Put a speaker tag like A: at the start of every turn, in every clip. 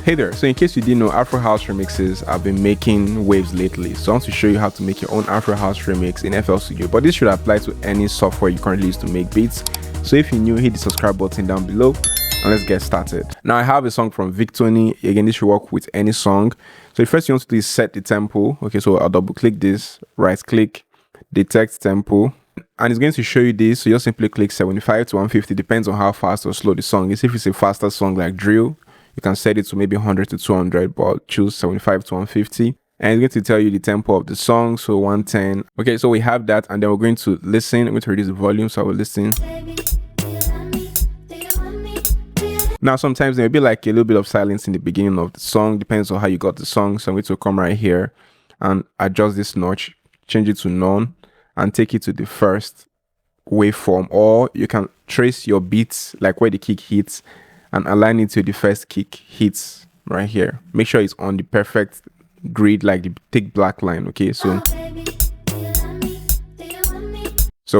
A: Hey there, so in case you didn't know, Afro House remixes have been making waves lately. So I want to show you how to make your own Afro House remix in FL Studio, but this should apply to any software you currently use to make beats. So if you're new, hit the subscribe button down below and let's get started. Now I have a song from Victony. Again, this should work with any song. So first you want to do is set the tempo. Okay, so I'll double click this, right click, detect tempo. And it's going to show you this, so you'll simply click 75 to 150, depends on how fast or slow the song is. If it's a faster song like drill, you can set it to maybe 100 to 200, but choose 75 to 150. And it's going to tell you the tempo of the song, so 110. Okay, so we have that, and then we're going to listen. I'm going to reduce the volume, so I will listen. Now, sometimes there may be like a little bit of silence in the beginning of the song, depends on how you got the song. So I'm going to come right here and adjust this notch, change it to none, and take it to the first waveform, or you can trace your beats like where the kick hits and align it to the first kick hits right here. Make sure it's on the perfect grid, like the thick black line. Okay, so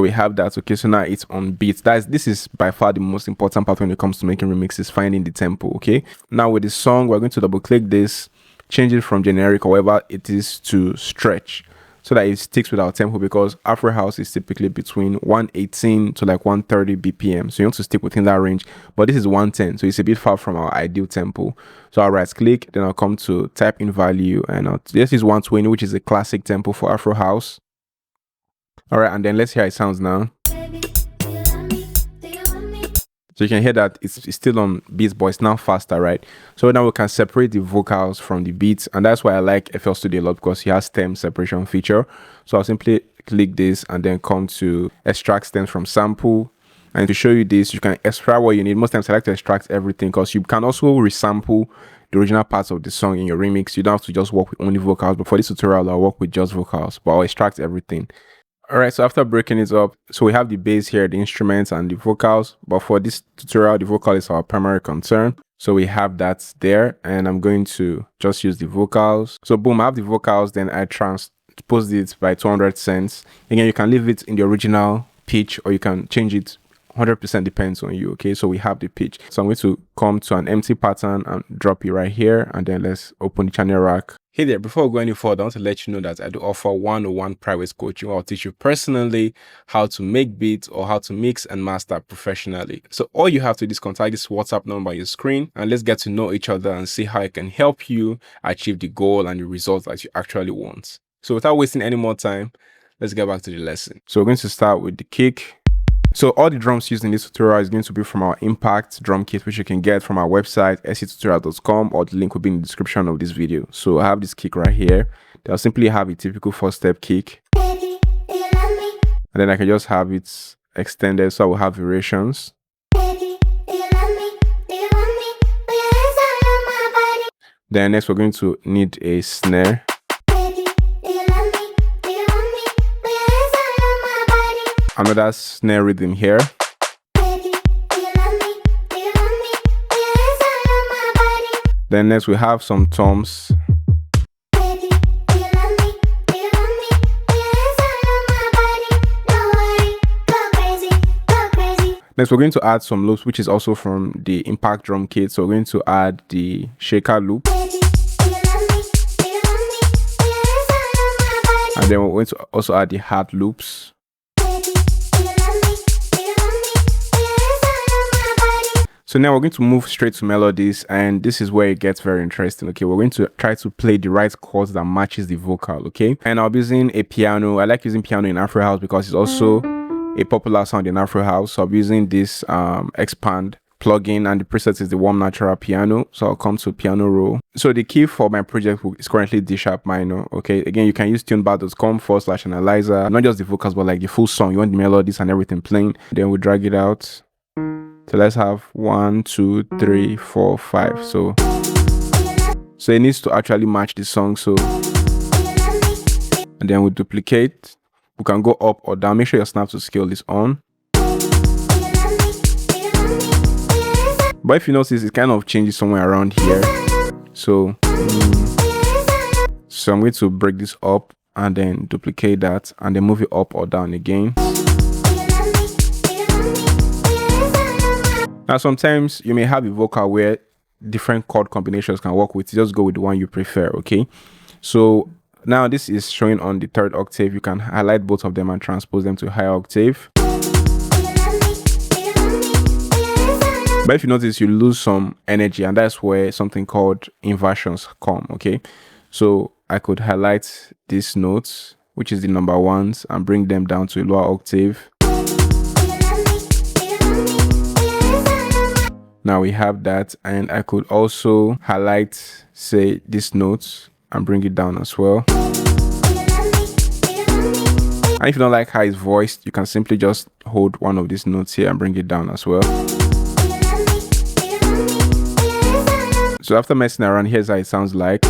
A: we have that. Okay, so now it's on beats. This is by far the most important part when it comes to making remixes, finding the tempo. Okay, now with the song, we're going to double click this, change it from generic, however it is, to stretch, so that it sticks with our tempo, because Afro House is typically between 118 to like 130 BPM. So you want to stick within that range, but this is 110, so it's a bit far from our ideal tempo. So I'll right click, then I'll come to type in value, and this is 120, which is a classic tempo for Afro House. All right, and then let's hear how it sounds now. So you can hear that it's still on beats, but it's now faster, right? So now we can separate the vocals from the beats, and that's why I like FL Studio a lot, because it has stem separation feature. So I'll simply click this and then come to extract stems from sample. And to show you this, you can extract what you need. Most times I like to extract everything, because you can also resample the original parts of the song in your remix. You don't have to just work with only vocals, but for this tutorial, I'll work with just vocals, but I'll extract everything. All right, so after breaking it up, so we have the bass here, the instruments and the vocals, but for this tutorial, the vocal is our primary concern. So we have that there, and I'm going to just use the vocals. So boom, I have the vocals, then I transpose it by 200 cents. Again, you can leave it in the original pitch, or you can change it. 100% depends on you. Okay, so we have the pitch. So I'm going to come to an empty pattern and drop it right here, and then let's open the channel rack. Hey there, before we go any further, I want to let you know that I do offer 101 private coaching where I'll teach you personally how to make beats or how to mix and master professionally. So all you have to do is contact this WhatsApp number on your screen, and let's get to know each other and see how I can help you achieve the goal and the results that you actually want. So without wasting any more time, let's get back to the lesson. So we're going to start with the kick. So all the drums used in this tutorial is going to be from our Impact drum kit, which you can get from our website, sctutorial.com, or the link will be in the description of this video. So I have this kick right here. I'll simply have a typical 4-step kick. And then I can just have it extended, so I will have variations. Then next we're going to need a snare. Another snare rhythm here. Then next we have some toms. Next we're going to add some loops, which is also from the Impact drum kit. So we're going to add the shaker loop. And then we're going to also add the hat loops. So now we're going to move straight to melodies, and this is where it gets very interesting. Okay, we're going to try to play the right chords that matches the vocal. Okay, and I'll be using a piano. I like using piano in Afro House because it's also a popular sound in Afro House. So I'll be using this expand plugin, and the preset is the warm natural piano. So I'll come to piano roll. So the key for my project is currently D sharp minor. Okay, again, you can use tunebar.com/analyzer, not just the vocals, but like the full song. You want the melodies and everything playing. Then we drag it out. So let's have 1, 2, 3, 4, 5. So it needs to actually match the song. So, and then we duplicate. We can go up or down. Make sure your snap to scale is on. But if you notice, it kind of changes somewhere around here. So I'm going to break this up and then duplicate that and then move it up or down again. Now sometimes you may have a vocal where different chord combinations can work with, just go with the one you prefer. Okay, so now this is showing on the 3rd octave. You can highlight both of them and transpose them to higher octave. But if you notice, you lose some energy, and that's where something called inversions come. Okay, so I could highlight these notes, which is the number ones, and bring them down to a lower octave. Now we have that, and I could also highlight, say, these notes and bring it down as well. And if you don't like how it's voiced, you can simply just hold one of these notes here and bring it down as well. So after messing around, here's how it sounds like.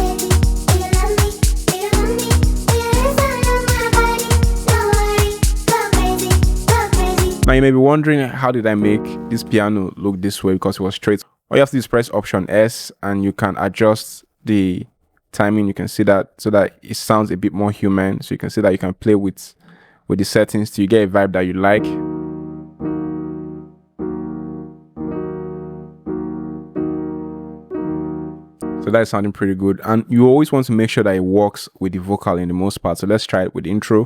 A: Now you may be wondering, how did I make this piano look this way? Because it was straight. All you have to do is press Option S, and you can adjust the timing. You can see that, so that it sounds a bit more human. So you can see that you can play with the settings till you get a vibe that you like. So that's sounding pretty good, and you always want to make sure that it works with the vocal in the most part. So let's try it with the intro.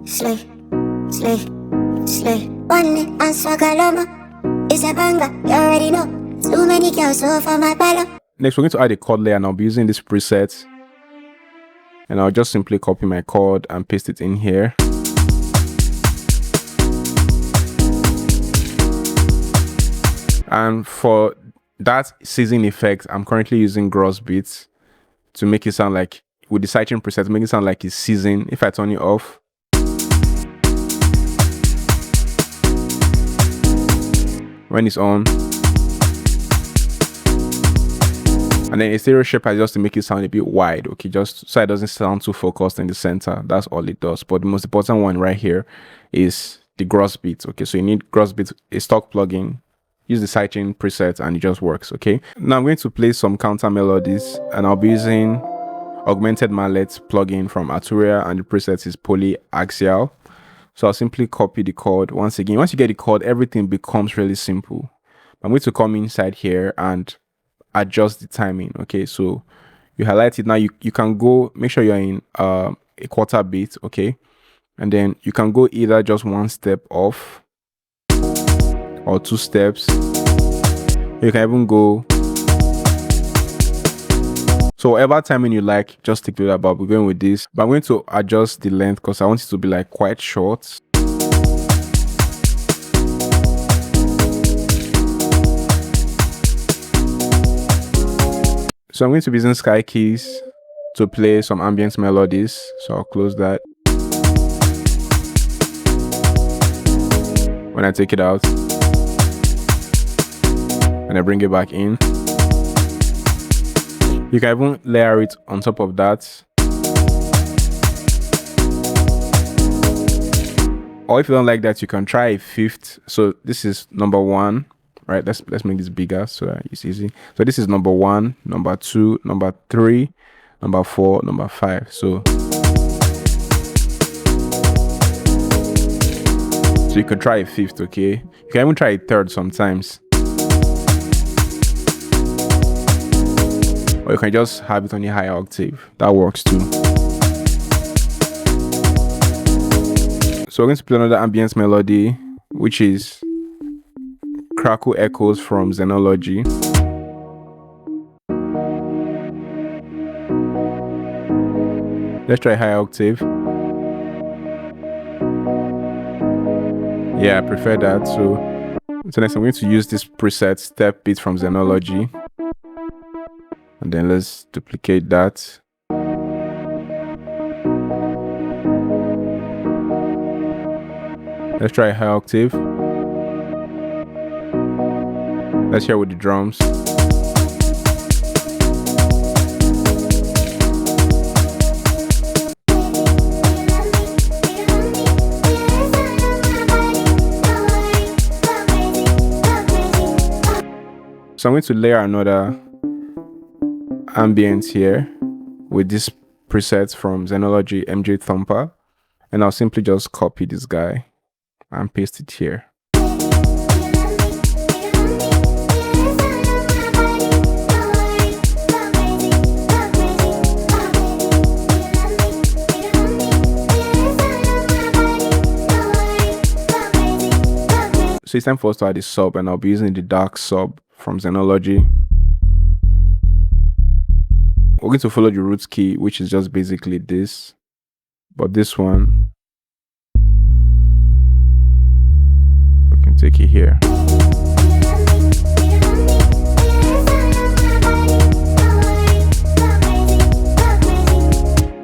B: Slay. One and swagaloma. It's a banger, you already know. Too many girls so for my palo.
A: Next, we're going to add a chord layer, and I'll be using this preset. And I'll just simply copy my chord and paste it in here. And for that season effect, I'm currently using gross beats to make it sound like, with the sidechain preset, to make it sound like it's season. If I turn it off, when it's on, and then a stereo shape just to make it sound a bit wide, okay, just so it doesn't sound too focused in the center. That's all it does. But the most important one right here is the gross beat. Okay, so you need gross beat, a stock plugin. Use the sidechain preset and it just works. Okay, now I'm going to play some counter melodies, and I'll be using augmented mallet plugin from Arturia, and the preset is polyaxial. So I'll simply copy the chord. Once again, once you get the chord, everything becomes really simple. I'm going to come inside here and adjust the timing. Okay, so you highlight it. Now you can go, make sure you're in a quarter beat. Okay, and then you can go either just one step off or 2 steps. You can even go, so whatever timing you like, just stick to that. But we're going with this. But I'm going to adjust the length because I want it to be like quite short. So I'm going to be using Sky Keys to play some ambience melodies. So I'll close that. When I take it out, and I bring it back in, you can even layer it on top of that. Or if you don't like that, you can try a 5th. So this is number 1, right? Let's make this bigger so that it's easy. So this is number 1, number 2, number 3, number 4, number 5. So you could try a 5th, okay? You can even try a 3rd sometimes. Or you can just have it on a higher octave. That works too. So we're going to play another ambience melody, which is Crackle Echoes from Xenology. Let's try high octave. Yeah, I prefer that. So next I'm going to use this preset step beat from Xenology. And then let's duplicate that. Let's try a high octave. Let's hear with the drums. So I'm going to layer another ambience here with this preset from Xenology MJ Thumper. And I'll simply just copy this guy and paste it here. So it's time for us to add the sub, and I'll be using the dark sub from Xenology. We're going to follow the root key, which is just basically this, but this one, we can take it here.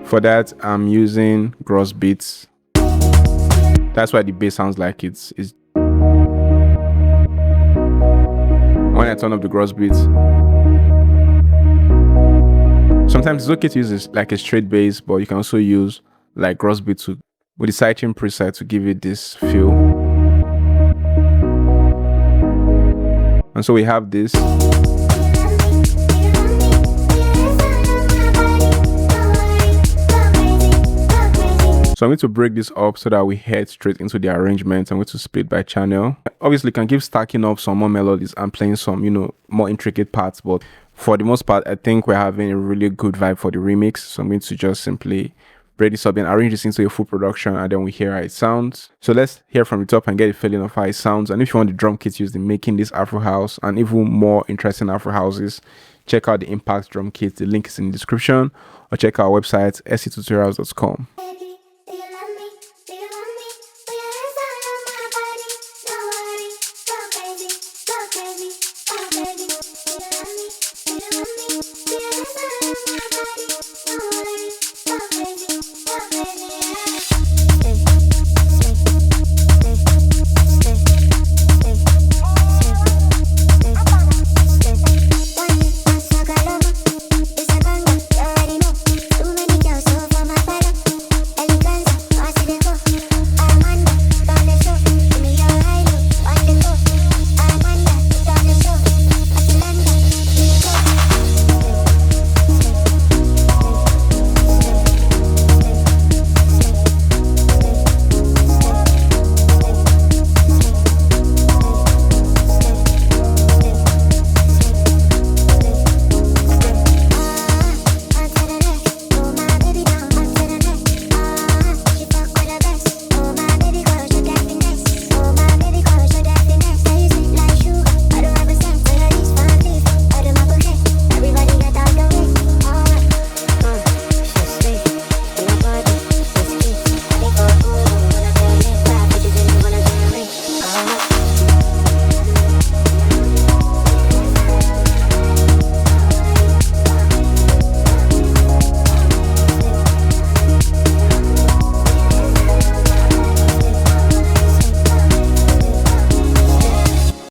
A: For that, I'm using gross beats. That's why the bass sounds like it's when I turn up the gross beats. Sometimes it's okay to use like a straight bass, but you can also use like gross beats with the sidechain preset to give it this feel. And so we have this. So I'm going to break this up so that we head straight into the arrangement. I'm going to split by channel. Obviously, you can keep stacking up some more melodies and playing some, more intricate parts. But for the most part, I think we're having a really good vibe for the remix. So I'm going to just simply break this up and arrange this into a full production, and then we hear how it sounds. So let's hear from the top and get a feeling of how it sounds. And if you want the drum kits used in making this Afro House and even more interesting Afro Houses, check out the Impact drum kit. The link is in the description, or check out our website, sctutorials.com.